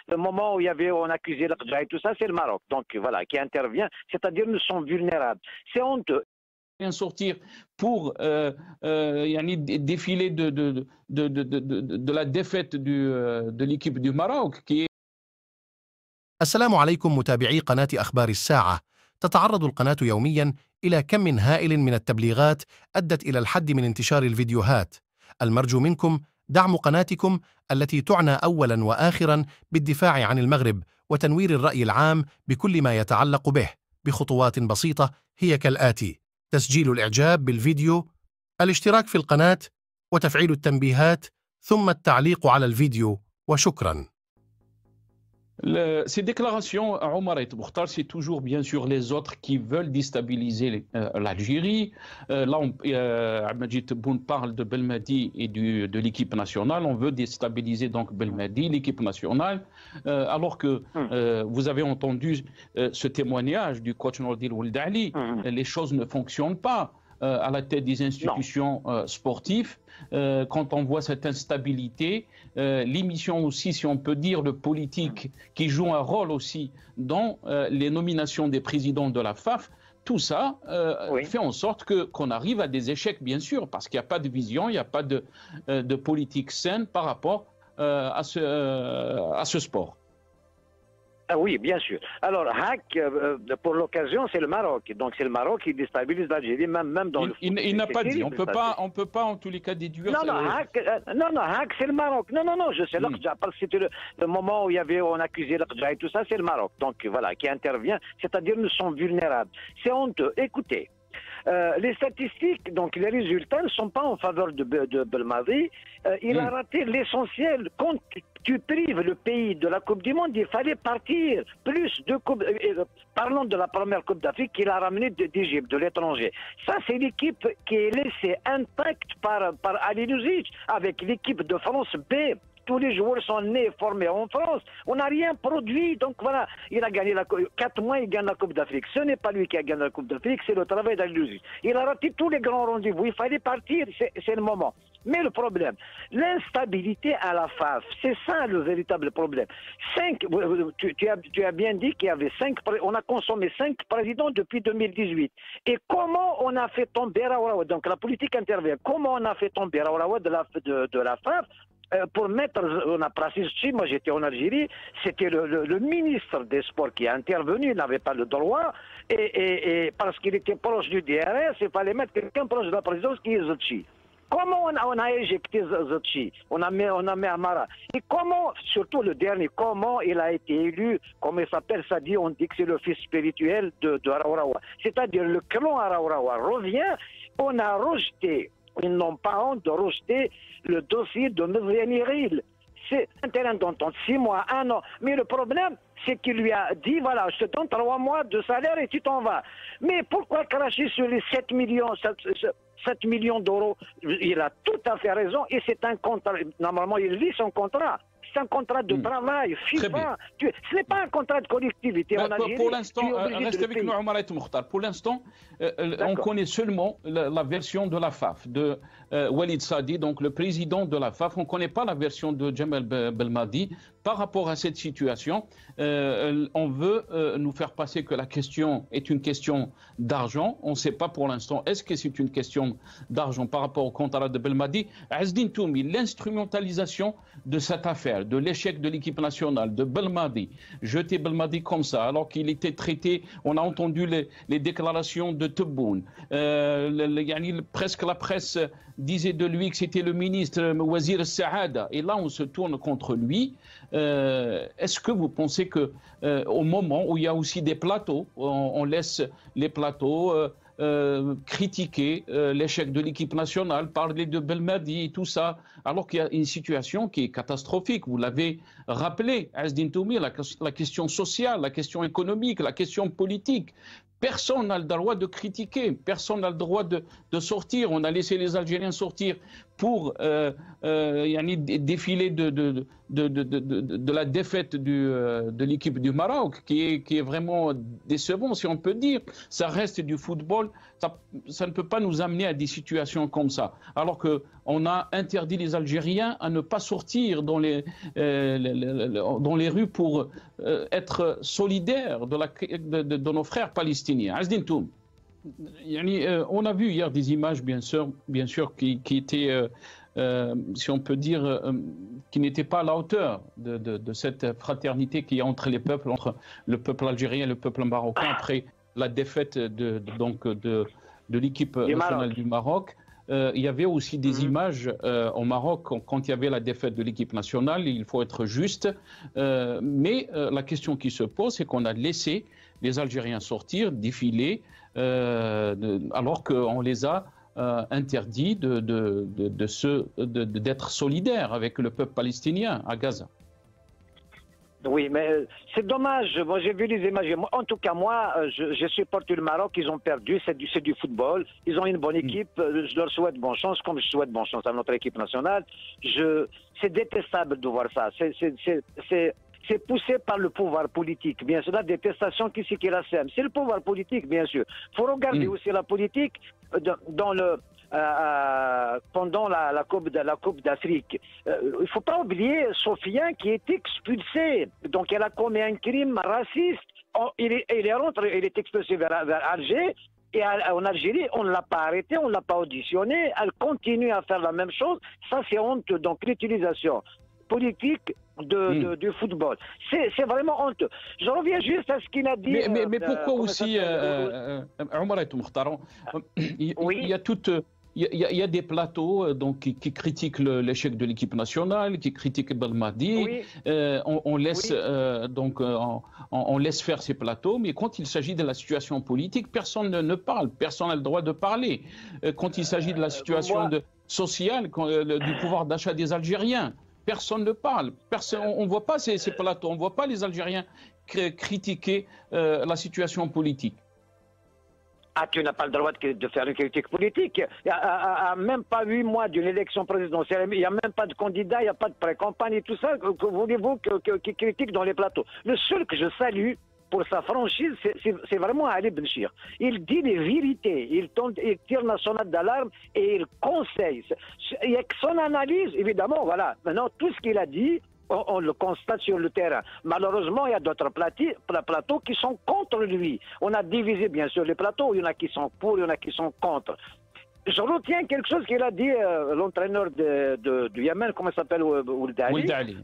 le moment où on accusait le Qadja et tout ça, c'est le Maroc. Donc voilà, qui intervient. C'est-à-dire nous sommes vulnérables. C'est honteux. Sortir pour défiler de la défaite de l'équipe du Maroc qui est... السلام عليكم متابعي قناة أخبار الساعة. تتعرض القناة يوميا إلى كم هائل من التبليغات أدت إلى الحد من انتشار الفيديوهات. المرجو منكم دعم قناتكم التي تعنى أولا وآخرا بالدفاع عن المغرب وتنوير الرأي العام بكل ما يتعلق به بخطوات بسيطة هي كالآتي: تسجيل الإعجاب بالفيديو، الاشتراك في القناة، وتفعيل التنبيهات، ثم التعليق على الفيديو، وشكرا. Ces déclarations, Omar et Boukhtar, c'est toujours bien sûr les autres qui veulent déstabiliser l'Algérie. Là, Ahmadji Tebboune parle de Belmadi et de l'équipe nationale. On veut déstabiliser donc Belmadi, l'équipe nationale, alors que vous avez entendu ce témoignage du coach Nordil Ouldali. Les choses ne fonctionnent pas à la tête des institutions sportives. Quand on voit cette instabilité, l'émission aussi, si on peut dire, le politique qui joue un rôle aussi dans les nominations des présidents de la FAF, tout ça fait en sorte qu'on arrive à des échecs, bien sûr, parce qu'il n'y a pas de vision, il n'y a pas de politique saine par rapport à ce sport. Ah oui, bien sûr. Alors, Hack, pour l'occasion, c'est le Maroc. Donc, c'est le Maroc qui déstabilise l'Algérie, même dans le foot. Il n'a pas dit. On ne peut pas, en tous les cas, déduire... Hack, c'est le Maroc. Non, je sais l'Aqja, parce que c'était le moment où on accusait l'Aqja et tout ça, c'est le Maroc. Donc, voilà, qui intervient. C'est-à-dire, nous sommes vulnérables. C'est honteux. Écoutez, les statistiques, donc les résultats ne sont pas en faveur de Belmadi. Il a raté l'essentiel. Quand tu prives le pays de la Coupe du Monde, il fallait partir plus de Coupe. Parlons de la première Coupe d'Afrique qu'il a ramenée d'Égypte, de l'étranger. Ça, c'est l'équipe qui est laissée intacte par Ali Louzic avec l'équipe de France B. Tous les joueurs sont nés, formés en France. On n'a rien produit. Donc voilà, il a gagné 4 mois, il gagne la Coupe d'Afrique. Ce n'est pas lui qui a gagné la Coupe d'Afrique, c'est le travail d'Ali Louzic. Il a raté tous les grands rendez-vous. Il fallait partir, c'est le moment. Mais le problème, l'instabilité à la FAF, c'est ça le véritable problème. Tu as bien dit qu'il y avait on a consommé 5 présidents depuis 2018. Et comment on a fait tomber Raouraoua? Donc la politique intervient. Comment on a fait tomber Raouraoua de la FAF? Pour mettre, on a précisé, moi j'étais en Algérie, c'était le ministre des Sports qui a intervenu, il n'avait pas le droit, et parce qu'il était proche du DRS, il fallait mettre quelqu'un proche de la présidence qui est Zotchi. Comment on a éjecté Zotchi? On a mis Amara. Et comment, surtout le dernier, comment il a été élu, comment il s'appelle, ça dit, on dit que c'est le fils spirituel de Raouraoua. C'est-à-dire le clan Raouraoua revient, on a rejeté. Ils n'ont pas honte de rejeter le dossier de Mezrianiril. C'est un terrain d'entente, 6 mois, 1 an. Mais le problème, c'est qu'il lui a dit, voilà, je te donne 3 mois de salaire et tu t'en vas. Mais pourquoi cracher sur les 7 millions d'euros? Il a tout à fait raison et c'est un contrat. Normalement, il lit son contrat. C'est un contrat de travail, FIFA. Ce n'est pas un contrat de collectivité. Pour l'instant, reste avec nous, Omar et Moukhtar. Pour l'instant, on connaît seulement la version de la FAF, de Walid Sadi, donc le président de la FAF. On ne connaît pas la version de Djemal Belmadi. Par rapport à cette situation, on veut nous faire passer que la question est une question d'argent. On ne sait pas pour l'instant est-ce que c'est une question d'argent par rapport au contrat de Belmadi. Azdine Toumi, l'instrumentalisation de cette affaire, de l'échec de l'équipe nationale, de Belmadi, jeter Belmadi comme ça, alors qu'il était traité, on a entendu les déclarations de Tebboune. Presque la presse disait de lui que c'était le ministre Wazir Saada. Et là, on se tourne contre lui. Est-ce que vous pensez que au moment où il y a aussi des plateaux, on laisse les plateaux critiquer l'échec de l'équipe nationale, parler de Belmadi et tout ça, alors qu'il y a une situation qui est catastrophique. Vous l'avez rappelé, Azdine Toumi, la question sociale, la question économique, la question politique. Personne n'a le droit de critiquer, personne n'a le droit de sortir. On a laissé les Algériens sortir pour défiler de la défaite de l'équipe du Maroc, qui est vraiment décevant, si on peut dire. Ça reste du football. Ça ne peut pas nous amener à des situations comme ça. Alors qu'on a interdit les Algériens à ne pas sortir dans les rues pour être solidaires de nos frères palestiniens. Azdin Toum, on a vu hier des images, bien sûr qui étaient, si on peut dire, qui n'étaient pas à la hauteur de cette fraternité qui est entre les peuples, entre le peuple algérien et le peuple marocain après la défaite de l'équipe nationale du Maroc. Il y avait aussi des images au Maroc quand il y avait la défaite de l'équipe nationale, il faut être juste. Mais la question qui se pose, c'est qu'on a laissé les Algériens sortir, défiler, alors qu'on les a interdits d'être solidaires avec le peuple palestinien à Gaza. Oui, mais c'est dommage. Moi, j'ai vu les images. En tout cas, moi, je supporte le Maroc. Ils ont perdu. C'est du football. Ils ont une bonne équipe. Je leur souhaite bonne chance, comme je souhaite bonne chance à notre équipe nationale. C'est détestable de voir ça. C'est poussé par le pouvoir politique, bien sûr. La détestation, qui c'est qui la sème? C'est le pouvoir politique, bien sûr. Il faut regarder aussi la politique pendant la Coupe d'Afrique. Il ne faut pas oublier Sofiane qui est expulsé. Donc elle a commis un crime raciste. Il est expulsé vers Alger. Et en Algérie, on ne l'a pas arrêté, on ne l'a pas auditionné. Elle continue à faire la même chose. Ça, c'est honte. Donc l'utilisation politique du football. C'est vraiment honteux. Je reviens juste à ce qu'il a dit. Mais pourquoi aussi, Omar et Mokhtar, il y a toute... Il y a des plateaux qui critiquent l'échec de l'équipe nationale, qui critiquent Belmadi. Oui. On laisse on laisse faire ces plateaux, mais quand il s'agit de la situation politique, personne ne parle, personne n'a le droit de parler. Quand il s'agit de la situation sociale, du pouvoir d'achat des Algériens, personne ne parle. On ne voit pas ces plateaux, on ne voit pas les Algériens critiquer la situation politique. Ah, tu n'as pas le droit de faire une critique politique. À même pas 8 mois d'une élection présidentielle, il n'y a même pas de candidat, il n'y a pas de pré-campagne et tout ça. Que voulez-vous qui critique dans les plateaux? Le seul que je salue pour sa franchise, c'est vraiment Ali Benchir. Il dit les vérités, il tire la sonnette d'alarme et il conseille. Il y a que son analyse, évidemment, voilà. Maintenant, tout ce qu'il a dit, on le constate sur le terrain. Malheureusement, il y a d'autres plateaux qui sont contre lui. On a divisé bien sûr les plateaux. Il y en a qui sont pour, il y en a qui sont contre. Je retiens quelque chose qu'il a dit, l'entraîneur du Yémen, comment il s'appelle, Ould Ali.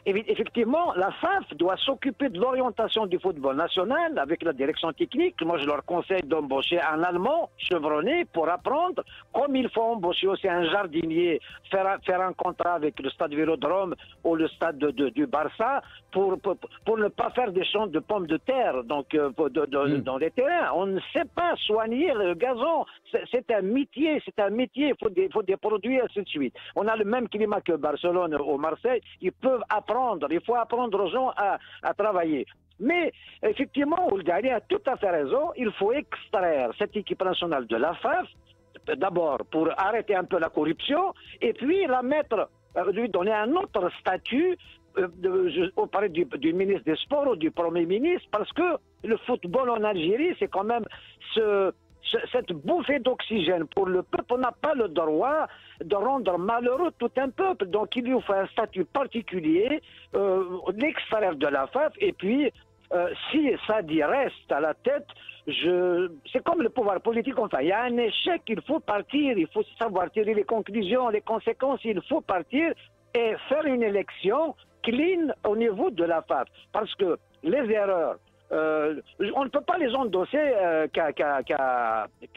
Effectivement, la FAF doit s'occuper de l'orientation du football national avec la direction technique. Moi, je leur conseille d'embaucher un Allemand chevronné pour apprendre, comme il faut embaucher aussi un jardinier, faire un contrat avec le stade Vélodrome ou le stade du Barça pour ne pas faire des champs de pommes de terre donc, dans les terrains. On ne sait pas soigner le gazon. C'est un métier, il faut des produits, ainsi de suite. On a le même climat que Barcelone ou Marseille. Ils peuvent apprendre, il faut apprendre aux gens à travailler. Mais effectivement, Ould Ali a tout à fait raison, il faut extraire cette équipe nationale de la FAF, d'abord pour arrêter un peu la corruption, et puis la mettre, lui donner un autre statut auprès du ministre des Sports ou du Premier ministre, parce que le football en Algérie, c'est quand même cette bouffée d'oxygène pour le peuple. On n'a pas le droit de rendre malheureux tout un peuple. Donc il lui faut un statut particulier, l'extraire de la FAF, et puis si Sadi reste à la tête, c'est comme le pouvoir politique, enfin, il y a un échec, il faut partir, il faut savoir tirer les conclusions, les conséquences, il faut partir et faire une élection clean au niveau de la FAF. Parce que les erreurs, on ne peut pas les endosser qu'à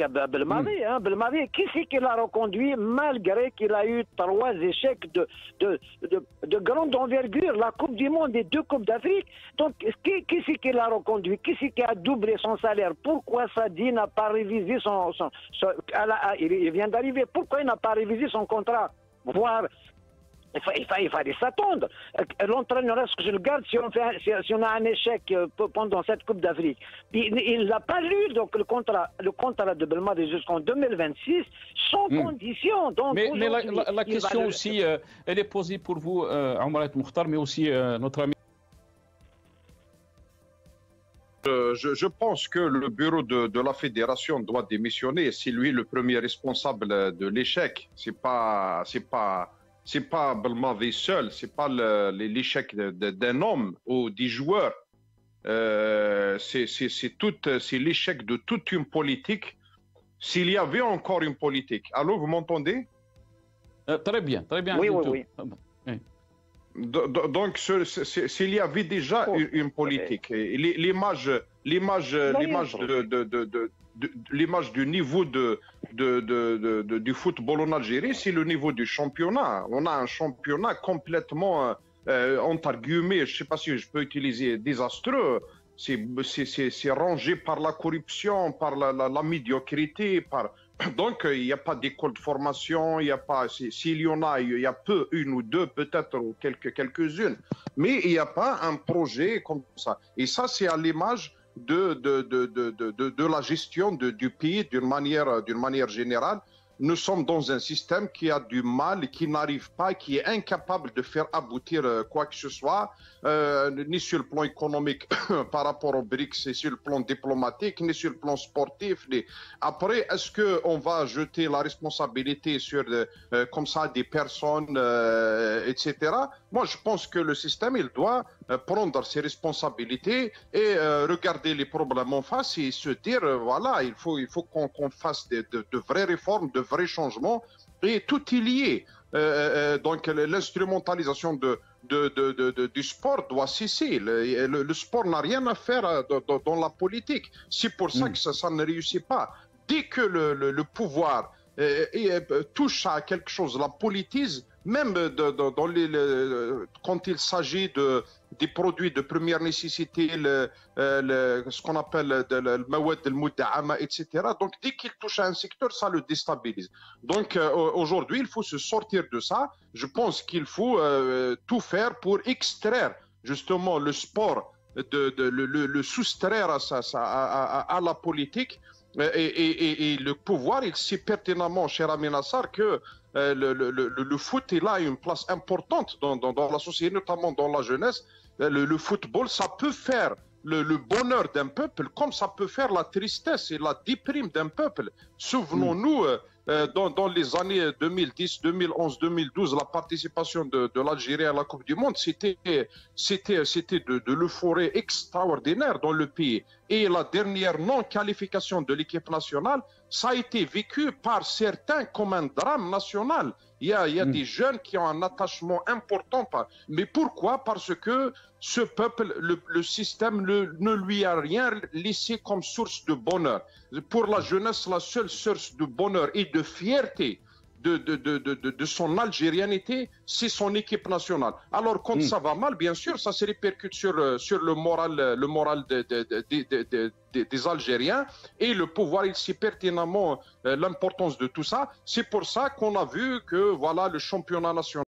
Belmadi. Belmadi, qui c'est qui l'a reconduit malgré qu'il a eu 3 échecs de grande envergure, la Coupe du Monde et 2 Coupes d'Afrique. Donc, qui c'est qui l'a reconduit? Qui c'est qui a doublé son salaire? Pourquoi Sadi n'a pas révisé il vient d'arriver. Pourquoi il n'a pas révisé son contrat? Voire Il fallait s'attendre. L'entraîneur, est-ce que je le garde si on a un échec pendant cette Coupe d'Afrique? Il ne l'a pas lu, donc le contrat de Belmadi jusqu'en 2026, sans condition. Donc, mais la question aussi, elle est posée pour vous, Omar Mokhtar, mais aussi notre ami. Je pense que le bureau de la fédération doit démissionner. C'est lui le premier responsable de l'échec. C'est pas Belmadi seul. C'est pas l'échec d'un homme ou des joueurs. C'est l'échec de toute une politique. S'il y avait encore une politique. Allô, vous m'entendez? Très bien, très bien. Oui. Donc, s'il y avait déjà une politique, l'image du niveau du football en Algérie, c'est le niveau du championnat. On a un championnat complètement, entre guillemets, je ne sais pas si je peux utiliser, désastreux. C'est rangé par la corruption, par la médiocrité, Donc, il n'y a pas d'école de formation, il y a pas, s'il y en a, il y a peu, une ou deux peut-être, ou quelques-unes. Mais il n'y a pas un projet comme ça. Et ça, c'est à l'image de la gestion du pays d'une manière générale. Nous sommes dans un système qui a du mal, qui n'arrive pas, qui est incapable de faire aboutir quoi que ce soit, ni sur le plan économique par rapport aux BRICS, ni sur le plan diplomatique, ni sur le plan sportif. Après, est-ce qu'on va jeter la responsabilité sur comme ça des personnes, etc. Moi, je pense que le système, il doit prendre ses responsabilités et regarder les problèmes en face et se dire, voilà, il faut qu'on fasse de vraies réformes, de vrais changements, et tout est lié. Donc l'instrumentalisation du sport doit cesser. Le sport n'a rien à faire dans la politique. C'est pour ça que ça ne réussit pas. Dès que le pouvoir touche à quelque chose, la politise, même quand il s'agit des produits de première nécessité, ce qu'on appelle le mawad al-mudda'ama, etc. Donc, dès qu'il touche à un secteur, ça le déstabilise. Donc, aujourd'hui, il faut se sortir de ça. Je pense qu'il faut tout faire pour extraire justement le sport, le soustraire à la politique. Et le pouvoir, il sait pertinemment, cher Amin Nassar, que le foot, il a une place importante dans la société, notamment dans la jeunesse. Le football, ça peut faire le bonheur d'un peuple comme ça peut faire la tristesse et la déprime d'un peuple. Souvenons-nous, dans les années 2010, 2011, 2012, la participation de l'Algérie à la Coupe du Monde, c'était de l'euphorie extraordinaire dans le pays. Et la dernière non-qualification de l'équipe nationale, ça a été vécu par certains comme un drame national. Il y a des jeunes qui ont un attachement important. Mais pourquoi? Parce que ce peuple, le système ne lui a rien laissé comme source de bonheur. Pour la jeunesse, la seule source de bonheur et de fierté de son algérianité, c'est son équipe nationale. Alors quand ça va mal, bien sûr, ça se répercute sur le moral des Algériens, et le pouvoir, il sait pertinemment l'importance de tout ça. C'est pour ça qu'on a vu que voilà, le championnat national